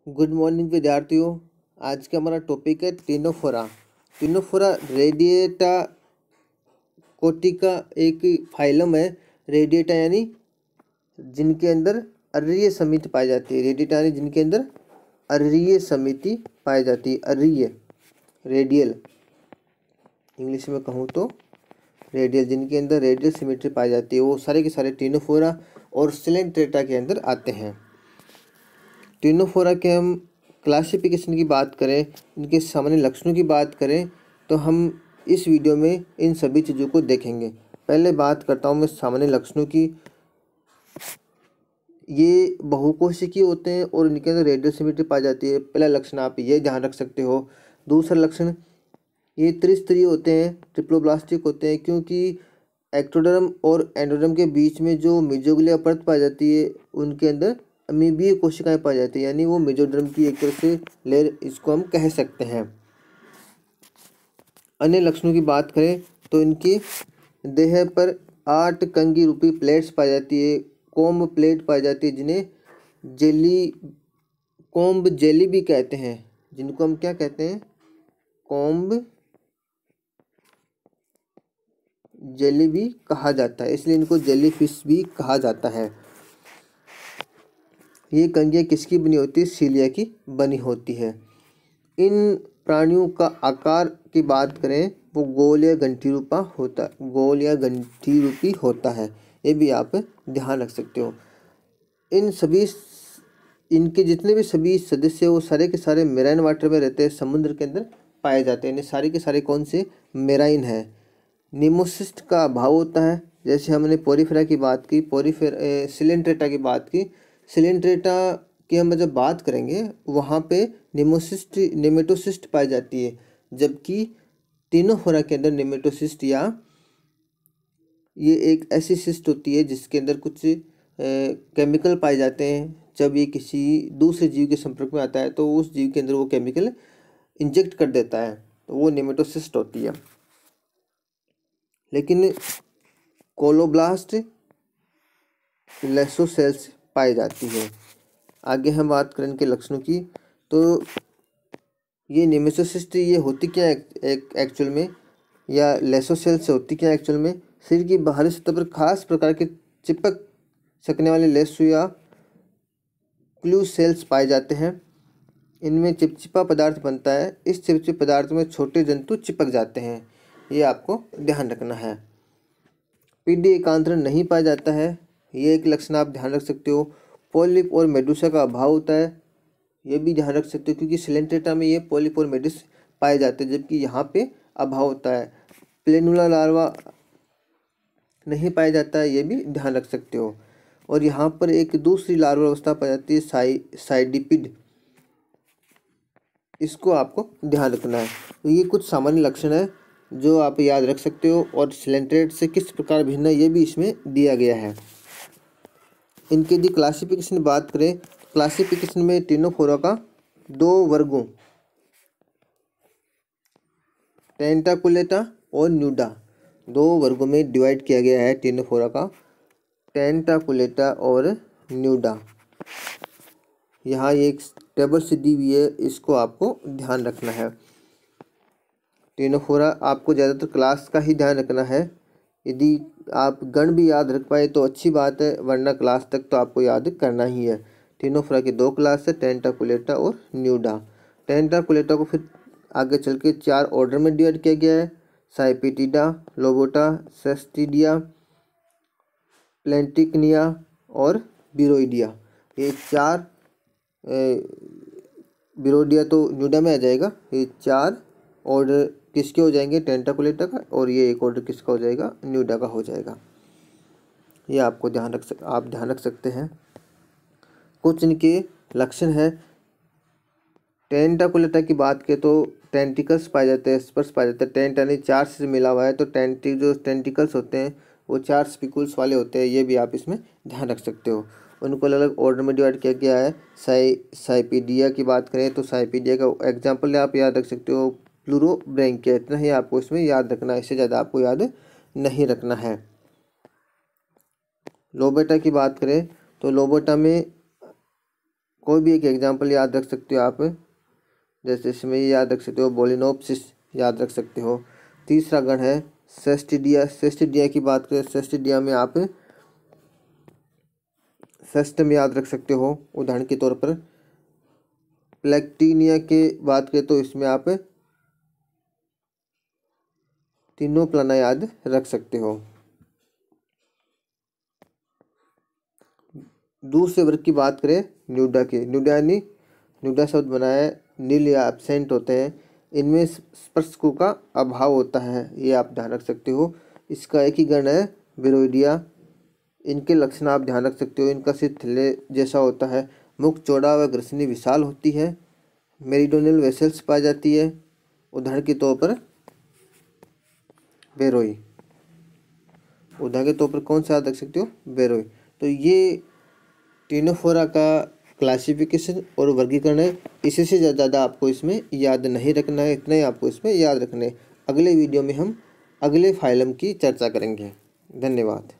Good morning विद्यार्थियों। आज का हमारा टॉपिक है टिनोफोरा। टिनोफोरा रेडिएटा कोटि का एक फाइलम है। रेडिएटा यानी जिनके अंदर अरीय समिति पाई जाती है। रेडिएटा यानी जिनके अंदर अरीय समिति पाई जाती है। अरीय रेडियल इंग्लिश में कहूँ तो रेडियल, जिनके अंदर रेडियल सिमेट्री पाई जाती है वो सारे के सारे टिनोफोरा और सिलेंट्रेटा के अंदर आते हैं। टिनोफोरा के हम क्लासिफिकेशन की बात करें, इनके सामान्य लक्षणों की बात करें तो हम इस वीडियो में इन सभी चीज़ों को देखेंगे। पहले बात करता हूँ मैं सामान्य लक्षणों की। ये बहुकोशिकीय होते हैं और इनके अंदर रेडियल सिमेट्री पाई जाती है। पहला लक्षण आप ये ध्यान रख सकते हो। दूसरा लक्षण, ये त्रिस्तरीय होते हैं, ट्रिप्लोब्लास्टिक होते हैं, क्योंकि एक्टोडर्म और एंडोडर्म के बीच में जो मेजोग्लिया परत पाई जाती है उनके अंदर अमीबीय कोशिकाएं पाई जाती है, यानी वो मेजोडर्म की एक तरह से लेयर इसको हम कह सकते हैं। अन्य लक्षणों की बात करें तो इनके देह पर 8 कंघी रूपी प्लेट्स पाई जाती है, कॉम्ब प्लेट पाई जाती है, जिन्हें कॉम्ब जेली भी कहते हैं। जिनको हम क्या कहते हैं? कॉम्ब जेली भी कहा जाता है, इसलिए इनको जेली फिश भी कहा जाता है। ये कंघियाँ किसकी बनी होती है? सीलिया की बनी होती है। इन प्राणियों का आकार की बात करें वो गोल या घंटी रूपा होता है, गोल या घंटी रूपी होता है। ये भी आप ध्यान रख सकते हो। इनके जितने भी सभी सदस्य वो सारे के सारे मेराइन वाटर में रहते हैं, समुद्र के अंदर पाए जाते हैं। सारे के सारे कौन से? मेराइन है। निमोसिस्ट का अभाव होता है। जैसे हमने पोरीफेरा की बात की, सिलेंट्रेटा की बात की। सिलेंट्रेटा की हम जब बात करेंगे वहाँ पे नेमेटोसिस्ट पाई जाती है, जबकि टिनोफोरा के अंदर नेमेटोसिस्ट या ये एक ऐसी सिस्ट होती है जिसके अंदर कुछ केमिकल पाए जाते हैं। जब ये किसी दूसरे जीव के संपर्क में आता है तो उस जीव के अंदर वो केमिकल इंजेक्ट कर देता है, तो वो नेमेटोसिस्ट होती है। लेकिन कोलोब्लास्ट लेसोसेल्स पाई जाती है। आगे हम बात करें इनके लक्षणों की, तो ये नेमेटोसिस्ट ये होती क्या है एक्चुअल में, या लेसोसेल्स होती क्या एक्चुअल में? शरीर की बाहरी सतह पर खास प्रकार के चिपक सकने वाले लेसो या क्लू सेल्स पाए जाते हैं। इनमें चिपचिपा पदार्थ बनता है। इस चिपचिपे पदार्थ में छोटे जंतु चिपक जाते हैं, ये आपको ध्यान रखना है। पीडी एकांतरण नहीं पाया जाता है, ये एक लक्षण आप ध्यान रख सकते हो। पॉलिप और मेडुसा का अभाव होता है, ये भी ध्यान रख सकते हो, क्योंकि सिलेंट्रेटा में ये पॉलिप और मेडुस पाए जाते हैं, जबकि यहाँ पे अभाव होता है। प्लेनुला लार्वा नहीं पाया जाता है, ये भी ध्यान रख सकते हो। और यहाँ पर एक दूसरी लार्वा अवस्था पाई जाती है, साइडिपिड, इसको आपको ध्यान रखना है। तो ये कुछ सामान्य लक्षण है जो आप याद रख सकते हो, और सिलेंट्रेट से किस प्रकार भिन्न है ये भी इसमें दिया गया है। इनके यदि क्लासिफिकेशन बात करें, क्लासिफिकेशन में टिनोफोरा का 2 वर्गों टेंटाकुलेटा और न्यूडा 2 वर्गों में डिवाइड किया गया है टिनोफोरा का, टेंटाकुलेटा और न्यूडा। यहाँ ये एक टेबल से दी हुई है, इसको आपको ध्यान रखना है। टिनोफोरा आपको ज़्यादातर क्लास का ही ध्यान रखना है। यदि आप गण भी याद रख पाए तो अच्छी बात है, वरना क्लास तक तो आपको याद करना ही है। टिनोफोरा की 2 क्लास है, टेंटाकुलेटा और न्यूडा। टेंटाकुलेटा को फिर आगे चल के 4 ऑर्डर में डिवाइड किया गया है, साइपेटिडा, लोबोटा, सेस्टिडिया, प्लेंटिकनिया और बिरोइडिया। ये 4 बिरोडिया तो न्यूडा में आ जाएगा। ये 4 ऑर्डर किसके हो जाएंगे? टेंटाकुलेटा का, और ये एक ऑर्डर किसका हो जाएगा? न्यूडा का हो जाएगा। ये आपको आप ध्यान रख सकते हैं। कुछ इनके लक्षण है। टेंटाकुलेटा की बात करें तो टेंटिकल्स पाए जाते हैं, स्पर्श पाए जाते हैं। टेंट यानी 4 से मिला हुआ है, तो जो टेंटिकल्स होते हैं वो 4 स्पिकुल्स वाले होते हैं, ये भी आप इसमें ध्यान रख सकते हो। उनको अलग अलग ऑर्डर में डिवाइड किया गया है। साइपीडिया की बात करें तो साइपीडिया का एग्जाम्पल आप याद रख सकते हो, प्लूरोब्रैंकिया। इतना ही आपको इसमें याद रखना है, इससे ज़्यादा आपको याद नहीं रखना है। लोबेटा की बात करें तो लोबेटा में कोई भी एक एग्जांपल याद रख सकते हो आप, जैसे इसमें ये याद रख सकते हो, बोलिनोप्सिस याद रख सकते हो। तीसरा गण है सेस्टिडिया। सेस्टिडिया की बात करें, सेस्टिडिया में आप सेस्टम याद रख सकते हो उदाहरण के तौर पर। प्लेक्टिनिया की बात करें तो इसमें आप तीनों प्लाना याद रख सकते हो। दूसरे वर्ग की बात करें न्यूडा की, न्यूडा यानी न्यूडा शब्द बनाया नील या एब्सेंट होते हैं, इनमें स्पर्शकों का अभाव होता है, ये आप ध्यान रख सकते हो। इसका एक ही गण है विरोइडिया। इनके लक्षण आप ध्यान रख सकते हो, इनका सिर थैले जैसा होता है, मुख चौड़ा व ग्रसनी विशाल होती है, मेरिडोनियल वेसल्स पाई जाती है, उदाहरण के तौर पर बेरोई। उदाहरण के तौर पर कौन सा याद रख सकते हो, बेरोई। तो ये टिनोफोरा का क्लासिफिकेशन और वर्गीकरण है, इसी से ज़्यादा आपको इसमें याद नहीं रखना है, इतना ही आपको इसमें याद रखना है। अगले वीडियो में हम अगले फाइलम की चर्चा करेंगे। धन्यवाद।